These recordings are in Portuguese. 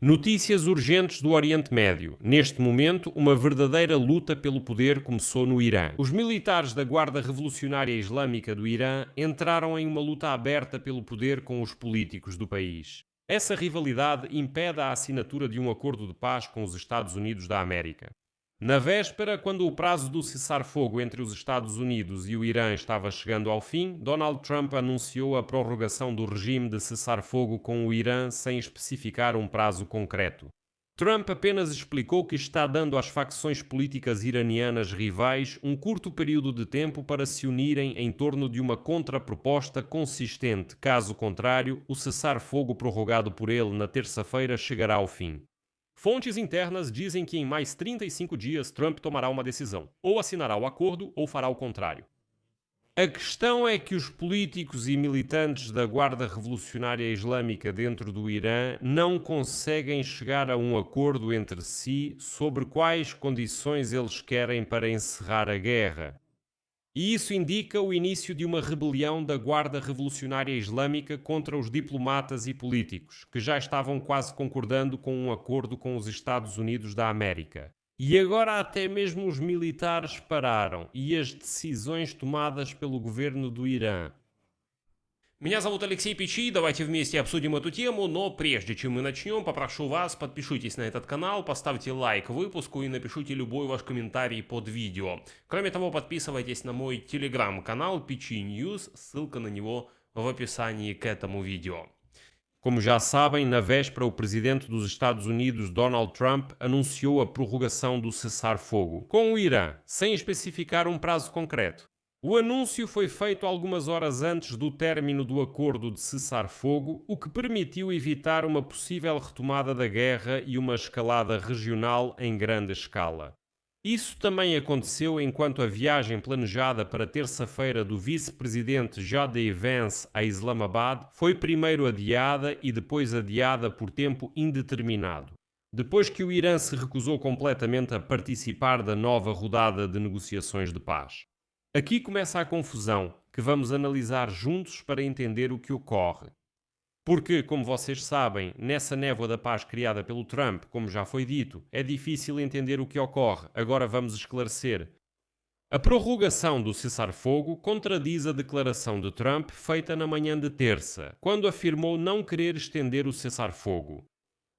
Notícias urgentes do Oriente Médio. Neste momento, uma verdadeira luta pelo poder começou no Irã. Os militares da Guarda Revolucionária Islâmica do Irã entraram em uma luta aberta pelo poder com os políticos do país. Essa rivalidade impede a assinatura de um acordo de paz com os Estados Unidos da América. Na véspera, quando o prazo do cessar-fogo entre os Estados Unidos e o Irã estava chegando ao fim, Donald Trump anunciou a prorrogação do regime de cessar-fogo com o Irã sem especificar um prazo concreto. Trump apenas explicou que está dando às facções políticas iranianas rivais um curto período de tempo para se unirem em torno de uma contraproposta consistente. Caso contrário, o cessar-fogo prorrogado por ele na terça-feira chegará ao fim. Fontes internas dizem que em mais 35 dias Trump tomará uma decisão. Ou assinará o acordo ou fará o contrário. A questão é que os políticos e militantes da Guarda Revolucionária Islâmica dentro do Irã não conseguem chegar a um acordo entre si sobre quais condições eles querem para encerrar a guerra. E isso indica o início de uma rebelião da Guarda Revolucionária Islâmica contra os diplomatas e políticos, que já estavam quase concordando com um acordo com os Estados Unidos da América. E agora até mesmo os militares pararam, e as decisões tomadas pelo governo do Irã. Меня зовут Алексей Пичи, давайте вместе обсудим эту тему, но прежде чем мы начнем, попрошу вас, подпишитесь на этот канал, поставьте лайк выпуску и напишите любой ваш комментарий под видео. Кроме того, подписывайтесь на мой телеграм-канал Пичи News, ссылка на него в описании к этому видео. Como já sabem, na véspera, o presidente dos Estados Unidos, Donald Trump, anunciou a prorrogação do cessar-fogo com o Irã, sem especificar um prazo concreto. O anúncio foi feito algumas horas antes do término do acordo de cessar-fogo, o que permitiu evitar uma possível retomada da guerra e uma escalada regional em grande escala. Isso também aconteceu enquanto a viagem planejada para terça-feira do vice-presidente J.D. Vance a Islamabad foi primeiro adiada e depois adiada por tempo indeterminado, depois que o Irã se recusou completamente a participar da nova rodada de negociações de paz. Aqui começa a confusão, que vamos analisar juntos para entender o que ocorre. Porque, como vocês sabem, nessa névoa da paz criada pelo Trump, como já foi dito, é difícil entender o que ocorre. Agora vamos esclarecer. A prorrogação do cessar-fogo contradiz a declaração de Trump feita na manhã de terça, quando afirmou não querer estender o cessar-fogo.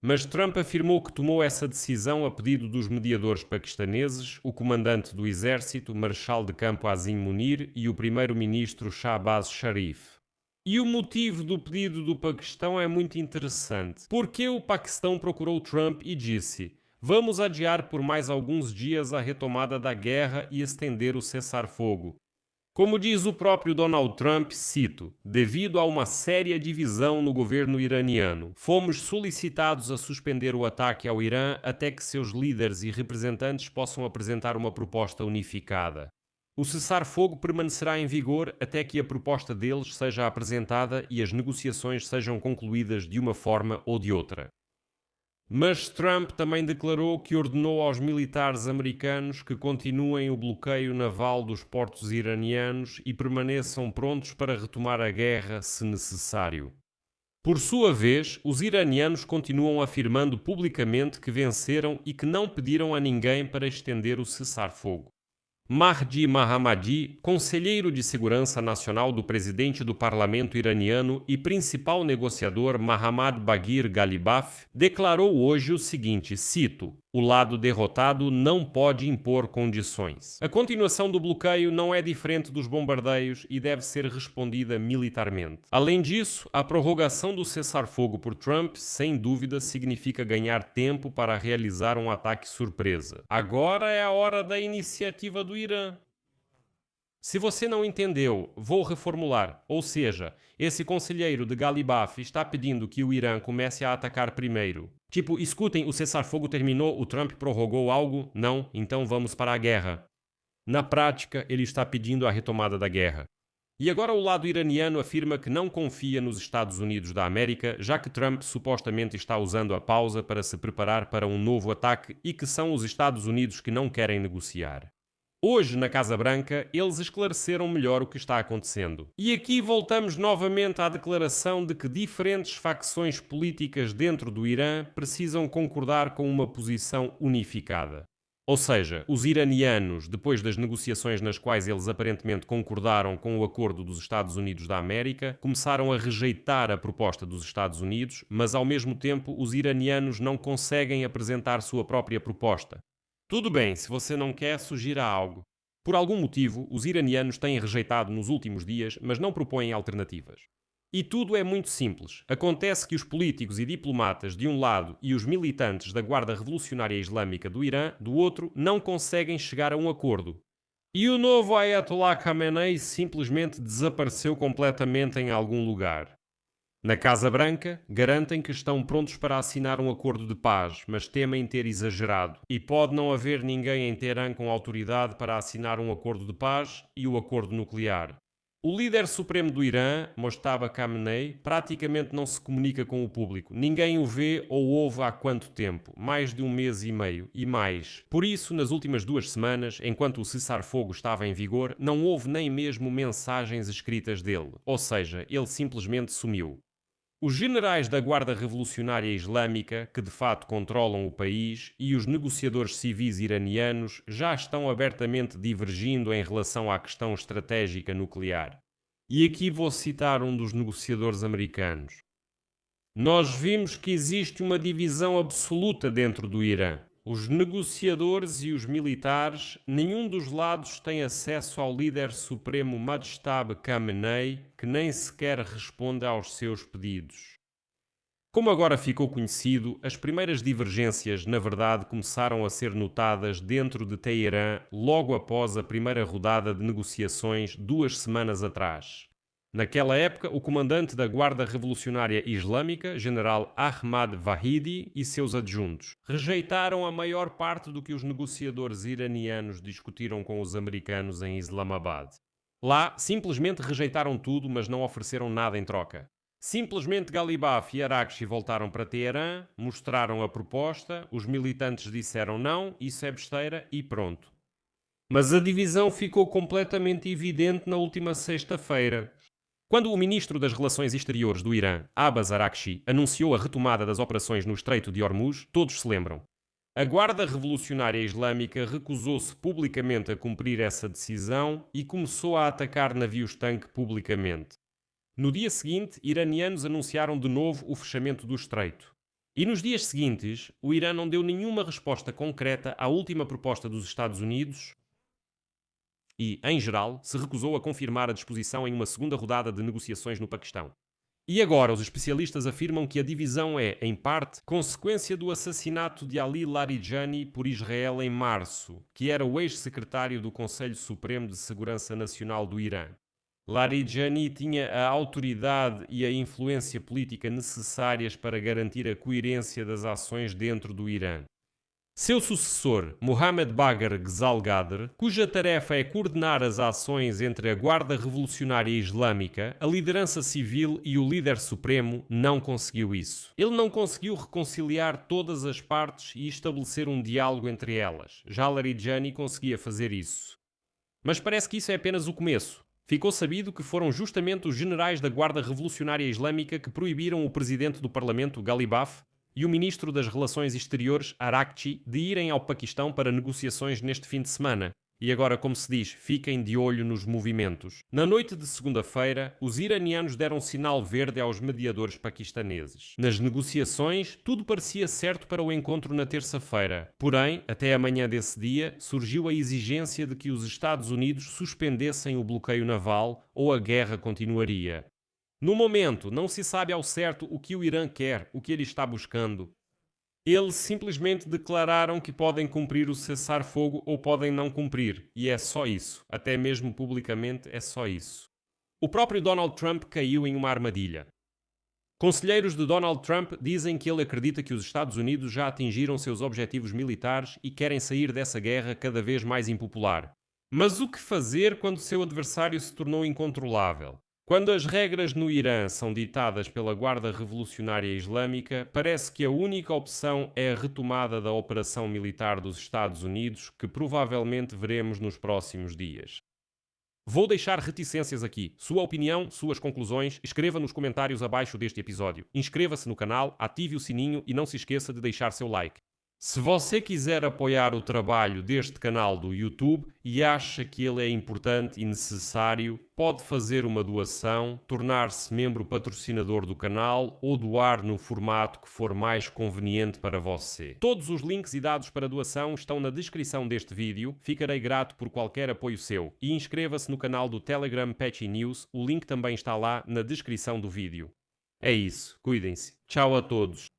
Mas Trump afirmou que tomou essa decisão a pedido dos mediadores paquistaneses, o comandante do exército, marechal de campo Azim Munir, e o primeiro-ministro Shahbaz Sharif. E o motivo do pedido do Paquistão é muito interessante. Porque o Paquistão procurou Trump e disse: vamos adiar por mais alguns dias a retomada da guerra e estender o cessar-fogo. Como diz o próprio Donald Trump, cito, devido a uma séria divisão no governo iraniano, fomos solicitados a suspender o ataque ao Irã até que seus líderes e representantes possam apresentar uma proposta unificada. O cessar-fogo permanecerá em vigor até que a proposta deles seja apresentada e as negociações sejam concluídas de uma forma ou de outra. Mas Trump também declarou que ordenou aos militares americanos que continuem o bloqueio naval dos portos iranianos e permaneçam prontos para retomar a guerra se necessário. Por sua vez, os iranianos continuam afirmando publicamente que venceram e que não pediram a ninguém para estender o cessar-fogo. Mahdi Mahamadi, conselheiro de segurança nacional do presidente do parlamento iraniano e principal negociador Mohammad Baghir Ghalibaf, declarou hoje o seguinte, cito, o lado derrotado não pode impor condições. A continuação do bloqueio não é diferente dos bombardeios e deve ser respondida militarmente. Além disso, a prorrogação do cessar-fogo por Trump, sem dúvida, significa ganhar tempo para realizar um ataque surpresa. Agora é a hora da iniciativa do Irã. Se você não entendeu, vou reformular. Ou seja, esse conselheiro de Ghalibaf está pedindo que o Irã comece a atacar primeiro. Tipo, escutem, o cessar-fogo terminou, o Trump prorrogou algo? Não, então vamos para a guerra. Na prática, ele está pedindo a retomada da guerra. E agora o lado iraniano afirma que não confia nos Estados Unidos da América, já que Trump supostamente está usando a pausa para se preparar para um novo ataque e que são os Estados Unidos que não querem negociar. Hoje, na Casa Branca, eles esclareceram melhor o que está acontecendo. E aqui voltamos novamente à declaração de que diferentes facções políticas dentro do Irã precisam concordar com uma posição unificada. Ou seja, os iranianos, depois das negociações nas quais eles aparentemente concordaram com o acordo dos Estados Unidos da América, começaram a rejeitar a proposta dos Estados Unidos, mas ao mesmo tempo os iranianos não conseguem apresentar sua própria proposta. Tudo bem, se você não quer, sugira algo. Por algum motivo, os iranianos têm rejeitado nos últimos dias, mas não propõem alternativas. E tudo é muito simples. Acontece que os políticos e diplomatas de um lado e os militantes da Guarda Revolucionária Islâmica do Irã, do outro, não conseguem chegar a um acordo. E o novo Ayatollah Khamenei simplesmente desapareceu completamente em algum lugar. Na Casa Branca, garantem que estão prontos para assinar um acordo de paz, mas temem ter exagerado. E pode não haver ninguém em Teherã com autoridade para assinar um acordo de paz e o acordo nuclear. O líder supremo do Irã, Mojtaba Khamenei, praticamente não se comunica com o público. Ninguém o vê ou ouve há quanto tempo? Mais de um mês e meio e mais. Por isso, nas últimas 2 semanas, enquanto o cessar-fogo estava em vigor, não houve nem mesmo mensagens escritas dele. Ou seja, ele simplesmente sumiu. Os generais da Guarda Revolucionária Islâmica, que de fato controlam o país, e os negociadores civis iranianos já estão abertamente divergindo em relação à questão estratégica nuclear. E aqui vou citar um dos negociadores americanos. Nós vimos que existe uma divisão absoluta dentro do Irã. Os negociadores e os militares, nenhum dos lados tem acesso ao líder supremo Mojtaba Khamenei, que nem sequer responde aos seus pedidos. Como agora ficou conhecido, as primeiras divergências, na verdade, começaram a ser notadas dentro de Teherã logo após a primeira rodada de negociações 2 semanas atrás. Naquela época, o comandante da Guarda Revolucionária Islâmica, general Ahmad Vahidi, e seus adjuntos rejeitaram a maior parte do que os negociadores iranianos discutiram com os americanos em Islamabad. Lá, simplesmente rejeitaram tudo, mas não ofereceram nada em troca. Simplesmente Galibaf e Araghchi voltaram para Teherã, mostraram a proposta, os militantes disseram não, isso é besteira e pronto. Mas a divisão ficou completamente evidente na última sexta-feira. Quando o ministro das Relações Exteriores do Irã, Abbas Araghchi, anunciou a retomada das operações no Estreito de Hormuz, todos se lembram. A Guarda Revolucionária Islâmica recusou-se publicamente a cumprir essa decisão e começou a atacar navios-tanque publicamente. No dia seguinte, iranianos anunciaram de novo o fechamento do Estreito. E nos dias seguintes, o Irã não deu nenhuma resposta concreta à última proposta dos Estados Unidos e, em geral, se recusou a confirmar a disposição em uma segunda rodada de negociações no Paquistão. E agora os especialistas afirmam que a divisão é, em parte, consequência do assassinato de Ali Larijani por Israel em março, que era o ex-secretário do Conselho Supremo de Segurança Nacional do Irã. Larijani tinha a autoridade e a influência política necessárias para garantir a coerência das ações dentro do Irã. Seu sucessor, Mohammad Bagher Ghazal-Ghadr, cuja tarefa é coordenar as ações entre a Guarda Revolucionária Islâmica, a liderança civil e o líder supremo, não conseguiu isso. Ele não conseguiu reconciliar todas as partes e estabelecer um diálogo entre elas. Já Larijani conseguia fazer isso. Mas parece que isso é apenas o começo. Ficou sabido que foram justamente os generais da Guarda Revolucionária Islâmica que proibiram o presidente do Parlamento, Galibaf, e o ministro das Relações Exteriores, Araghchi, de irem ao Paquistão para negociações neste fim de semana. E agora, como se diz, fiquem de olho nos movimentos. Na noite de segunda-feira, os iranianos deram sinal verde aos mediadores paquistaneses. Nas negociações, tudo parecia certo para o encontro na terça-feira. Porém, até amanhã desse dia, surgiu a exigência de que os Estados Unidos suspendessem o bloqueio naval ou a guerra continuaria. No momento, não se sabe ao certo o que o Irã quer, o que ele está buscando. Eles simplesmente declararam que podem cumprir o cessar-fogo ou podem não cumprir, e é só isso. Até mesmo publicamente é só isso. O próprio Donald Trump caiu em uma armadilha. Conselheiros de Donald Trump dizem que ele acredita que os Estados Unidos já atingiram seus objetivos militares e querem sair dessa guerra cada vez mais impopular. Mas o que fazer quando seu adversário se tornou incontrolável? Quando as regras no Irã são ditadas pela Guarda Revolucionária Islâmica, parece que a única opção é a retomada da operação militar dos Estados Unidos, que provavelmente veremos nos próximos dias. Vou deixar reticências aqui. Sua opinião, suas conclusões, escreva nos comentários abaixo deste episódio. Inscreva-se no canal, ative o sininho e não se esqueça de deixar seu like. Se você quiser apoiar o trabalho deste canal do YouTube e acha que ele é importante e necessário, pode fazer uma doação, tornar-se membro patrocinador do canal ou doar no formato que for mais conveniente para você. Todos os links e dados para doação estão na descrição deste vídeo. Ficarei grato por qualquer apoio seu. E inscreva-se no canal do Telegram Patchy News, o link também está lá na descrição do vídeo. É isso, cuidem-se. Tchau a todos.